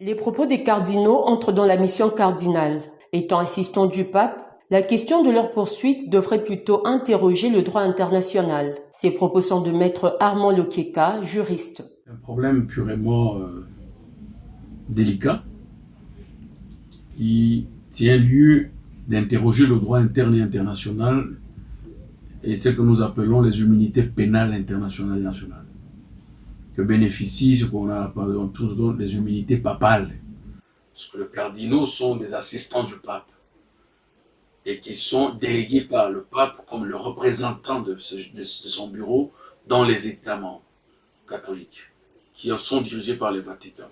Les propos des cardinaux entrent dans la mission cardinale. Étant assistants du pape, la question de leur poursuite devrait plutôt interroger le droit international. Ces propos sont de maître Armand Lokeka, juriste. Un problème purement délicat qui tient lieu d'interroger le droit interne et international et ce que nous appelons les immunités pénales internationales et nationales, que bénéficient ce qu'on appelle les immunités papales, parce que les cardinaux sont des assistants du pape et qui sont délégués par le pape comme le représentant de son bureau dans les États membres catholiques, qui sont dirigés par le Vatican.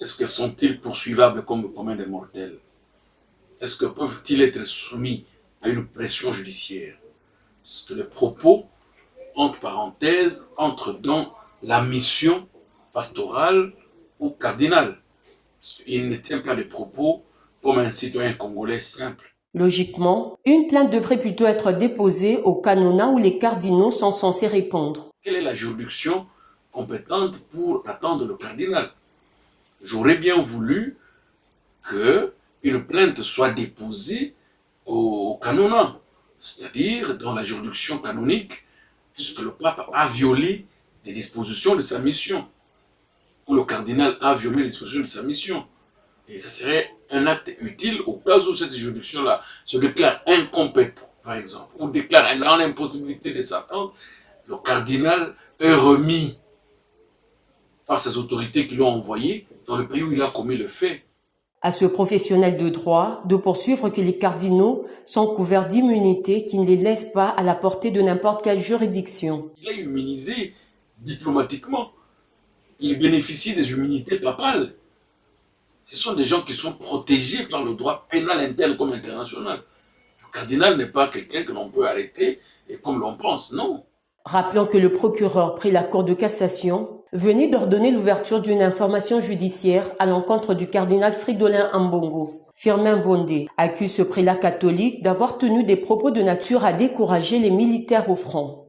Est-ce que sont-ils poursuivables comme le commun des mortels? Est-ce que peuvent-ils être soumis à une pression judiciaire? Parce que les propos, entre parenthèses, entrent dans la mission pastorale ou cardinale. Il ne tient pas les propos comme un citoyen congolais simple. Logiquement, une plainte devrait plutôt être déposée au canonat où les cardinaux sont censés répondre. Quelle est la juridiction compétente pour attendre le cardinal? J'aurais bien voulu qu'une plainte soit déposée au canonat, c'est-à-dire dans la juridiction canonique, puisque le pape a violé les dispositions de sa mission, ou le cardinal a violé les dispositions de sa mission. Et ça serait un acte utile au cas où cette juridiction-là se déclare incompétente, par exemple, ou déclare l'impossibilité de s'attendre, le cardinal est remis par ses autorités qui l'ont envoyé dans le pays où il a commis le fait. À ce professionnel de droit de poursuivre que les cardinaux sont couverts d'immunité qui ne les laisse pas à la portée de n'importe quelle juridiction. Il est immunisé diplomatiquement. Il bénéficie des immunités papales. Ce sont des gens qui sont protégés par le droit pénal interne comme international. Le cardinal n'est pas quelqu'un que l'on peut arrêter et comme l'on pense, non. Rappelons que le procureur près la Cour de cassation venait d'ordonner l'ouverture d'une information judiciaire à l'encontre du cardinal Fridolin Ambongo. Firmin Vondé accuse ce prélat catholique d'avoir tenu des propos de nature à décourager les militaires au front.